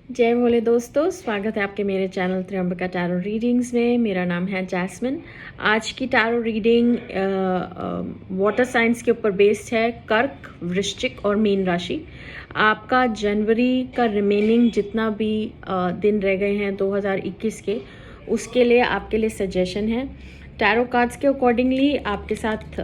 जय भोले दोस्तों, स्वागत है आपके मेरे चैनल त्र्यंबका टैरो रीडिंग्स में। मेरा नाम है जैस्मिन। आज की टैरो रीडिंग वाटर साइंस के ऊपर बेस्ड है, कर्क, वृश्चिक और मीन राशि। आपका जनवरी का रिमेनिंग जितना भी दिन रह गए हैं 2021 के, उसके लिए आपके लिए सजेशन है। टैरो कार्ड्स के अकॉर्डिंगली आपके साथ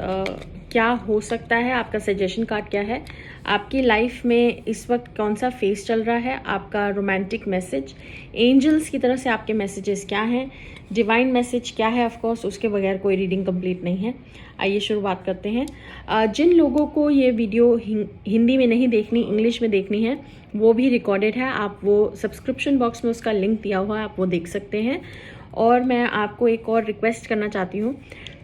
क्या हो सकता है, आपका सजेशन कार्ड क्या है, आपकी लाइफ में इस वक्त कौन सा फेज चल रहा है, आपका रोमांटिक मैसेज, एंजल्स की तरफ से आपके मैसेजेस क्या हैं, डिवाइन मैसेज क्या है। ऑफ कोर्स उसके बगैर कोई रीडिंग कंप्लीट नहीं है। आइए शुरुआत करते हैं। जिन लोगों को ये वीडियो हिंदी में नहीं देखनी, इंग्लिश में देखनी है, वो भी रिकॉर्डेड है। आप वो सब्सक्रिप्शन बॉक्स में उसका लिंक दिया हुआ है, आप वो देख सकते हैं। और मैं आपको एक और रिक्वेस्ट करना चाहती हूँ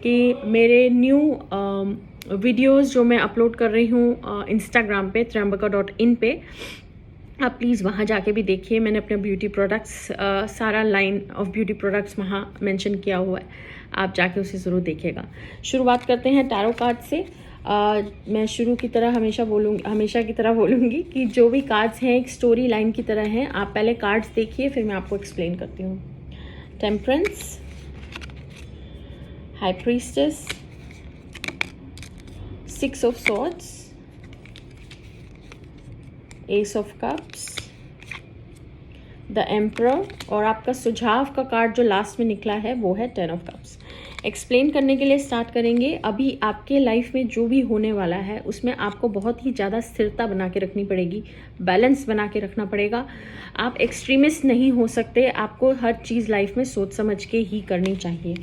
कि मेरे न्यू वीडियोस जो मैं अपलोड कर रही हूँ इंस्टाग्राम पे त्र्यंबका.in पे, आप प्लीज़ वहाँ जाके भी देखिए। मैंने अपने ब्यूटी प्रोडक्ट्स सारा लाइन ऑफ ब्यूटी प्रोडक्ट्स वहाँ मेंशन किया हुआ है, आप जाके उसे ज़रूर देखिएगा। शुरुआत करते हैं टैरो कार्ड से। मैं शुरू की तरह हमेशा की तरह बोलूँगी कि जो भी कार्ड्स हैं एक स्टोरी लाइन की तरह हैं। आप पहले कार्ड्स देखिए, फिर मैं आपको एक्सप्लेन करती हूँ। Temperance, high priestess, six of swords, S of cups, the emperor, और आपका सुझाव का कार्ड जो लास्ट में निकला है वो है टेन ऑफ कप्स। एक्सप्लेन करने के लिए स्टार्ट करेंगे। अभी आपके लाइफ में जो भी होने वाला है उसमें आपको बहुत ही ज़्यादा स्थिरता बना के रखनी पड़ेगी, बैलेंस बना के रखना पड़ेगा। आप एक्सट्रीमिस्ट नहीं हो सकते, आपको हर चीज़ लाइफ में सोच समझ के ही करनी चाहिए।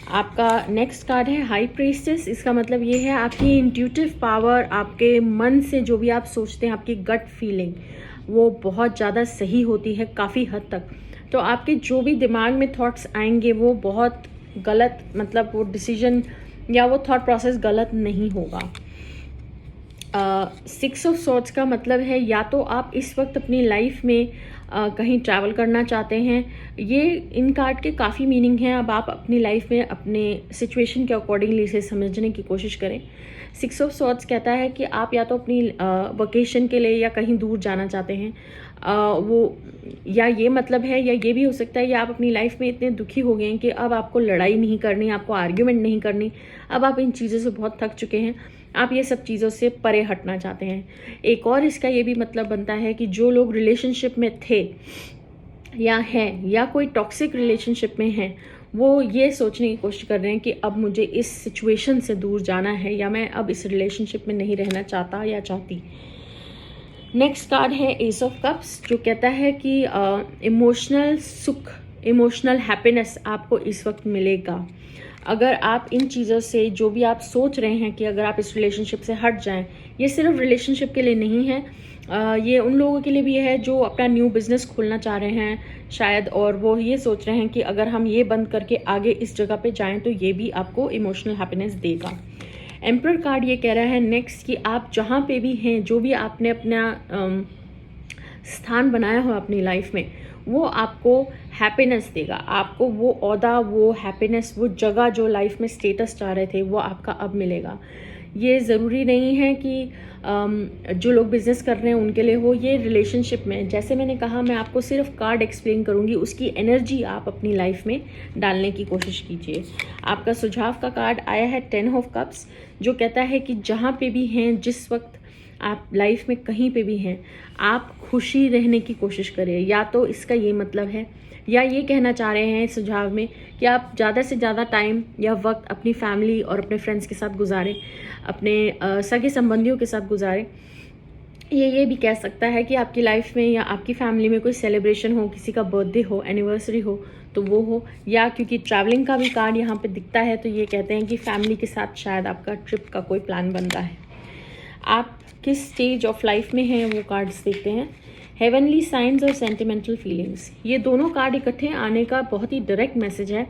आपका नेक्स्ट कार्ड है हाई प्रीस्टेस। इसका मतलब ये है आपकी इंट्यूटिव पावर, आपके मन से जो भी आप सोचते हैं, आपकी गट फीलिंग, वो बहुत ज़्यादा सही होती है काफ़ी हद तक। तो आपके जो भी दिमाग में थॉट्स आएंगे वो बहुत गलत, मतलब वो डिसीजन या वो थॉट प्रोसेस गलत नहीं होगा। सिक्स ऑफ सॉर्ड्स का मतलब है या तो आप इस वक्त अपनी लाइफ में कहीं ट्रैवल करना चाहते हैं। ये इन कार्ड के काफ़ी मीनिंग हैं। अब आप अपनी लाइफ में अपने सिचुएशन के अकॉर्डिंगली इसे समझने की कोशिश करें। सिक्स ऑफ सॉर्ड्स कहता है कि आप या तो अपनी वकेशन के लिए या कहीं दूर जाना चाहते हैं, वो या ये मतलब है, या ये भी हो सकता है कि आप अपनी लाइफ में इतने दुखी हो गए हैं कि अब आपको लड़ाई नहीं करनी, आपको आर्ग्यूमेंट नहीं करनी, अब आप इन चीज़ों से बहुत थक चुके हैं, आप ये सब चीज़ों से परे हटना चाहते हैं। एक और इसका ये भी मतलब बनता है कि जो लोग रिलेशनशिप में थे या हैं या कोई टॉक्सिक रिलेशनशिप में हैं, वो ये सोचने की कोशिश कर रहे हैं कि अब मुझे इस सिचुएशन से दूर जाना है, या मैं अब इस रिलेशनशिप में नहीं रहना चाहता या चाहती। नेक्स्ट कार्ड है एस ऑफ कप्स, जो कहता है कि इमोशनल सुख, इमोशनल हैप्पीनेस आपको इस वक्त मिलेगा अगर आप इन चीज़ों से, जो भी आप सोच रहे हैं कि अगर आप इस रिलेशनशिप से हट जाएं। ये सिर्फ रिलेशनशिप के लिए नहीं है, ये उन लोगों के लिए भी है जो अपना न्यू बिजनेस खोलना चाह रहे हैं शायद, और वो ये सोच रहे हैं कि अगर हम ये बंद करके आगे इस जगह पे जाएं तो ये भी आपको इमोशनल हैप्पीनेस देगा। एम्परर कार्ड ये कह रहा है नेक्स्ट कि आप जहाँ पे भी हैं, जो भी आपने अपना स्थान बनाया हो अपनी लाइफ में, वो आपको हैप्पीनेस देगा। आपको वो ओहदा, वो हैप्पीनेस, वो जगह जो लाइफ में स्टेटस चाह रहे थे, वो आपका अब मिलेगा। ये ज़रूरी नहीं है कि जो लोग बिज़नेस कर रहे हैं उनके लिए हो, ये रिलेशनशिप में, जैसे मैंने कहा, मैं आपको सिर्फ कार्ड एक्सप्लेन करूँगी, उसकी एनर्जी आप अपनी लाइफ में डालने की कोशिश कीजिए। आपका सुझाव का कार्ड आया है टेन ऑफ कप्स, जो कहता है कि जहाँ पे भी हैं, जिस वक्त आप लाइफ में कहीं पे भी हैं, आप खुशी रहने की कोशिश करें। या तो इसका ये मतलब है, या ये कहना चाह रहे हैं सुझाव में कि आप ज़्यादा से ज़्यादा टाइम या वक्त अपनी फैमिली और अपने फ्रेंड्स के साथ गुजारें, अपने सगे संबंधियों के साथ गुजारें। ये भी कह सकता है कि आपकी लाइफ में या आपकी फैमिली में कोई सेलिब्रेशन हो, किसी का बर्थडे हो, एनिवर्सरी हो, तो वो हो। या क्योंकि ट्रैवलिंग का भी कार्ड यहाँ पे दिखता है, तो ये कहते हैं कि फैमिली के साथ शायद आपका ट्रिप का कोई प्लान बन रहा है। आप किस स्टेज ऑफ लाइफ में हैं वो कार्ड्स देखते हैं। हेवनली साइंस और सेंटिमेंटल फीलिंग्स, ये दोनों कार्ड इकट्ठे आने का बहुत ही डायरेक्ट मैसेज है।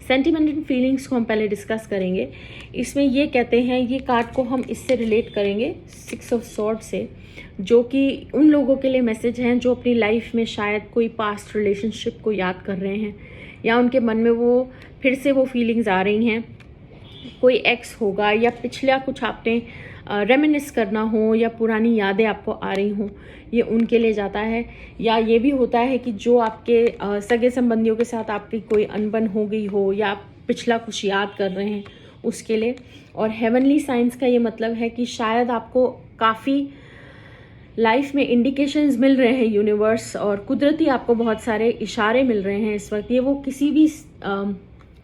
सेंटिमेंटल फीलिंग्स को हम पहले डिस्कस करेंगे। इसमें ये कहते हैं, ये कार्ड को हम इससे रिलेट करेंगे सिक्स ऑफ सॉर्ड से, जो कि उन लोगों के लिए मैसेज हैं जो अपनी लाइफ में शायद कोई पास्ट रिलेशनशिप को याद कर रहे हैं, या उनके मन में वो फिर से वो फीलिंग्स आ रही हैं। कोई एक्स होगा, या पिछला कुछ आपने रेमिनिस करना हो या पुरानी यादें आपको आ रही हों, ये उनके लिए जाता है। या ये भी होता है कि जो आपके सगे संबंधियों के साथ आपकी कोई अनबन हो गई हो या आप पिछला कुछ याद कर रहे हैं उसके लिए। और हेवनली साइंस का ये मतलब है कि शायद आपको काफ़ी लाइफ में इंडिकेशंस मिल रहे हैं यूनिवर्स और कुदरती आपको बहुत सारे इशारे मिल रहे हैं इस वक्त। ये वो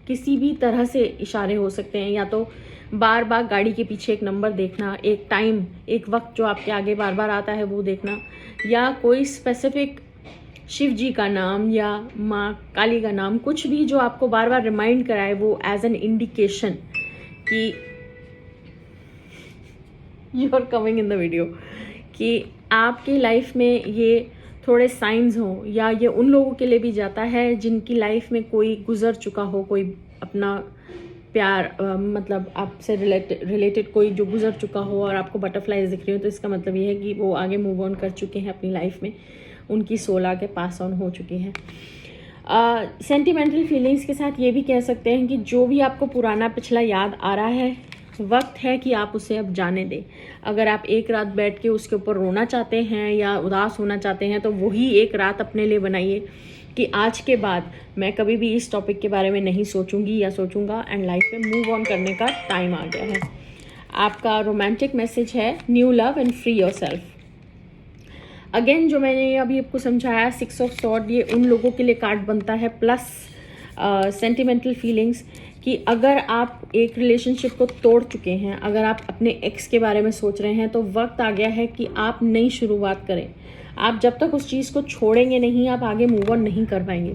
किसी भी तरह से इशारे हो सकते हैं, या तो बार बार गाड़ी के पीछे एक नंबर देखना, एक टाइम, एक वक्त जो आपके आगे बार बार आता है वो देखना, या कोई स्पेसिफिक शिव जी का नाम या माँ काली का नाम, कुछ भी जो आपको बार बार रिमाइंड कराए वो एज एन इंडिकेशन कि you are coming in the video, कि आपकी लाइफ में ये थोड़े साइंस हों। या ये उन लोगों के लिए भी जाता है जिनकी लाइफ में कोई गुजर चुका हो, कोई अपना प्यार मतलब आपसे रिलेटेड कोई जो गुजर चुका हो और आपको बटरफ्लाइज दिख रही हो, तो इसका मतलब ये है कि वो आगे मूव ऑन कर चुके हैं अपनी लाइफ में, उनकी सोल आगे पास ऑन हो चुकी है। सेंटिमेंटल फीलिंग्स के साथ ये भी कह सकते हैं कि जो भी आपको पुराना पिछला याद आ रहा है, वक्त है कि आप उसे अब जाने दें। अगर आप एक रात बैठ के उसके ऊपर रोना चाहते हैं या उदास होना चाहते हैं, तो वही एक रात अपने लिए बनाइए कि आज के बाद मैं कभी भी इस टॉपिक के बारे में नहीं सोचूंगी या सोचूंगा, एंड लाइफ में मूव ऑन करने का टाइम आ गया है। आपका रोमांटिक मैसेज है new love and free your self. Again जो मैंने अभी आपको समझाया, 6 ऑफ सॉर्ड, ये उन लोगों के लिए कार्ड बनता है, प्लस सेंटिमेंटल फीलिंग्स, कि अगर आप एक रिलेशनशिप को तोड़ चुके हैं, अगर आप अपने एक्स के बारे में सोच रहे हैं, तो वक्त आ गया है कि आप नई शुरुआत करें। आप जब तक उस चीज़ को छोड़ेंगे नहीं, आप आगे मूव ऑन नहीं कर पाएंगे।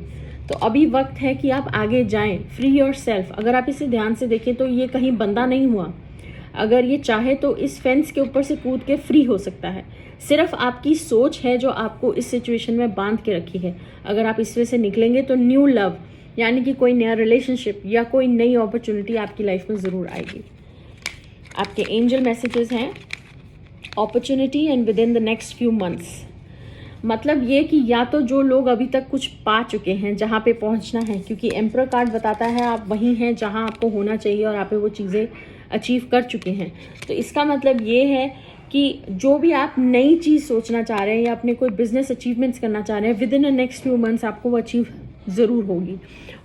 तो अभी वक्त है कि आप आगे जाएं, फ्री योर सेल्फ। अगर आप इसे ध्यान से देखें तो ये कहीं बंधा नहीं हुआ। अगर ये चाहे तो इस फेंस के ऊपर से कूद के फ्री हो सकता है। सिर्फ आपकी सोच है जो आपको इस सिचुएशन में बांध के रखी है। अगर आप इसमें से निकलेंगे तो न्यू लव, यानी कि कोई नया रिलेशनशिप या कोई नई अपॉर्चुनिटी आपकी लाइफ में ज़रूर आएगी। आपके एंजल मैसेजेस हैं opportunity and with in the next few months. मतलब ये कि या तो जो लोग अभी तक कुछ पा चुके हैं, जहाँ पे पहुँचना है, क्योंकि एम्परर कार्ड बताता है आप वहीं हैं जहाँ आपको होना चाहिए और आप वो चीज़ें अचीव कर चुके हैं। तो इसका मतलब ये है कि जो भी आप नई चीज़ सोचना चाह रहे हैं या अपने कोई बिजनेस अचीवमेंट्स करना चाह रहे हैं, with in the next few months आपको वो अचीव ज़रूर होगी।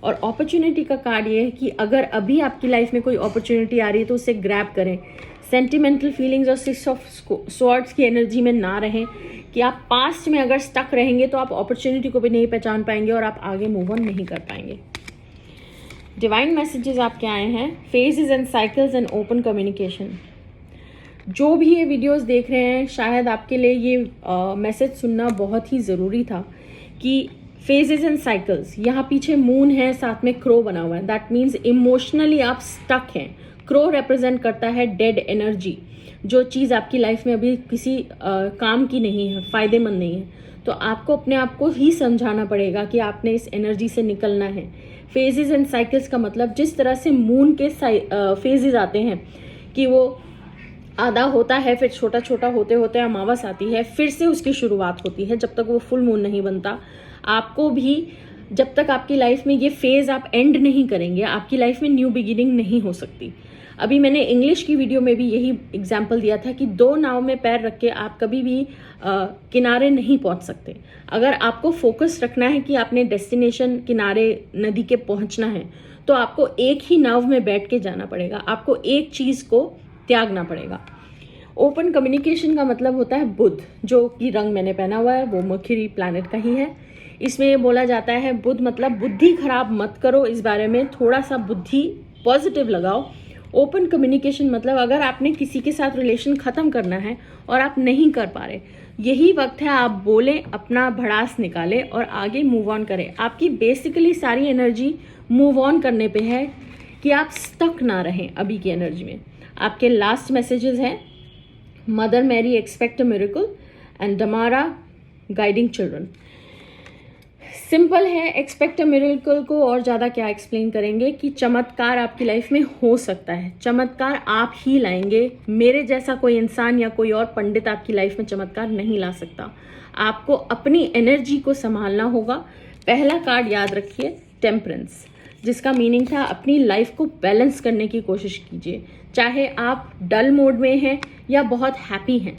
और अपॉर्चुनिटी का कार्ड ये है कि अगर अभी आपकी लाइफ में कोई अपॉर्चुनिटी आ रही है तो उसे ग्रैब करें। सेंटिमेंटल फीलिंग्स और 6 ऑफ स्वॉर्ड्स की एनर्जी में ना रहें कि आप पास्ट में अगर स्टक रहेंगे तो आप अपॉर्चुनिटी को भी नहीं पहचान पाएंगे और आप आगे मूव ऑन नहीं कर पाएंगे। डिवाइन मैसेजेस आपके आए हैं phases and cycles and open communication. जो भी ये वीडियोस देख रहे हैं, शायद आपके लिए ये मैसेज सुनना बहुत ही ज़रूरी था कि फेजेस एंड साइकिल्स, यहाँ पीछे मून है, साथ में क्रो बना हुआ है। दैट मीन्स इमोशनली आप स्टक हैं। क्रो रिप्रेजेंट करता है डेड एनर्जी, जो चीज़ आपकी लाइफ में अभी किसी काम की नहीं है, फ़ायदेमंद नहीं है। तो आपको अपने आप को ही समझाना पड़ेगा कि आपने इस एनर्जी से निकलना है। फेजेस एंड साइकिल्स का मतलब जिस तरह से मून के फेजेस आते हैं कि वो आधा होता है, फिर छोटा छोटा होते होते अमावस आती है, फिर से उसकी शुरुआत होती है, जब तक वो फुल मून नहीं बनता। आपको भी जब तक आपकी लाइफ में ये फेज़ आप एंड नहीं करेंगे, आपकी लाइफ में न्यू बिगिनिंग नहीं हो सकती। अभी मैंने इंग्लिश की वीडियो में भी यही एग्जाम्पल दिया था कि 2 नाव में पैर रख के आप कभी भी किनारे नहीं पहुंच सकते। अगर आपको फोकस रखना है कि आपने डेस्टिनेशन किनारे नदी के पहुंचना है, तो आपको एक ही नाव में बैठ के जाना पड़ेगा, आपको एक चीज़ को त्यागना पड़ेगा। ओपन कम्युनिकेशन का मतलब होता है बुध, जो कि रंग मैंने पहना हुआ है वो मर्क्यूरी प्लैनेट का ही है। इसमें ये बोला जाता है बुध मतलब बुद्धि खराब मत करो, इस बारे में थोड़ा सा बुद्धि पॉजिटिव लगाओ। ओपन कम्युनिकेशन मतलब अगर आपने किसी के साथ रिलेशन ख़त्म करना है और आप नहीं कर पा रहे, यही वक्त है आप बोलें, अपना भड़ास निकालें और आगे मूव ऑन करें। आपकी बेसिकली सारी एनर्जी मूव ऑन करने पे है कि आप स्टक ना रहें अभी की एनर्जी में। आपके लास्ट मैसेजेस हैं mother Mary expect a miracle and डमारा गाइडिंग चिल्ड्रन। सिंपल है, एक्सपेक्ट अ मिरेकल को और ज़्यादा क्या एक्सप्लेन करेंगे कि चमत्कार आपकी लाइफ में हो सकता है। चमत्कार आप ही लाएंगे, मेरे जैसा कोई इंसान या कोई और पंडित आपकी लाइफ में चमत्कार नहीं ला सकता। आपको अपनी एनर्जी को संभालना होगा। पहला कार्ड याद रखिए टेम्परेंस। जिसका मीनिंग था अपनी लाइफ को बैलेंस करने की कोशिश कीजिए। चाहे आप डल मोड में हैं या बहुत हैप्पी हैं,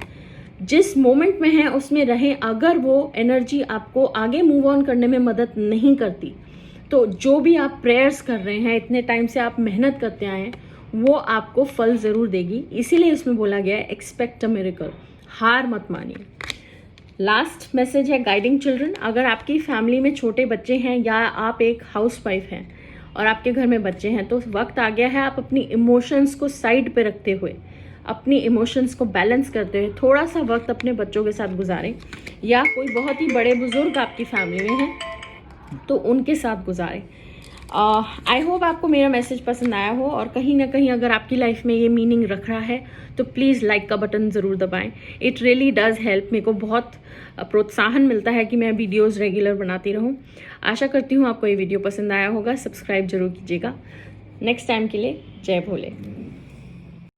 जिस मोमेंट में हैं उसमें रहें। अगर वो एनर्जी आपको आगे मूव ऑन करने में मदद नहीं करती, तो जो भी आप प्रेयर्स कर रहे हैं, इतने टाइम से आप मेहनत करते आए हैं, वो आपको फल ज़रूर देगी। इसीलिए इसमें बोला गया है एक्सपेक्ट अ मिरेकल, हार मत मानिए। लास्ट मैसेज है गाइडिंग चिल्ड्रन। अगर आपकी फैमिली में छोटे बच्चे हैं या आप एक हाउसवाइफ हैं और आपके घर में बच्चे हैं, तो वक्त आ गया है आप अपनी इमोशंस को साइड पे रखते हुए, अपनी इमोशंस को बैलेंस करते हुए थोड़ा सा वक्त अपने बच्चों के साथ गुजारें, या कोई बहुत ही बड़े बुजुर्ग आपकी फैमिली में हैं तो उनके साथ गुजारें। आई होप आपको मेरा मैसेज पसंद आया हो, और कहीं ना कहीं अगर आपकी लाइफ में ये मीनिंग रख रहा है तो प्लीज़ लाइक का बटन ज़रूर दबाएं। It really does help. मेरे को बहुत प्रोत्साहन मिलता है कि मैं वीडियोस रेगुलर बनाती रहूं। आशा करती हूँ आपको ये वीडियो पसंद आया होगा। सब्सक्राइब जरूर कीजिएगा। नेक्स्ट टाइम के लिए जय भोले।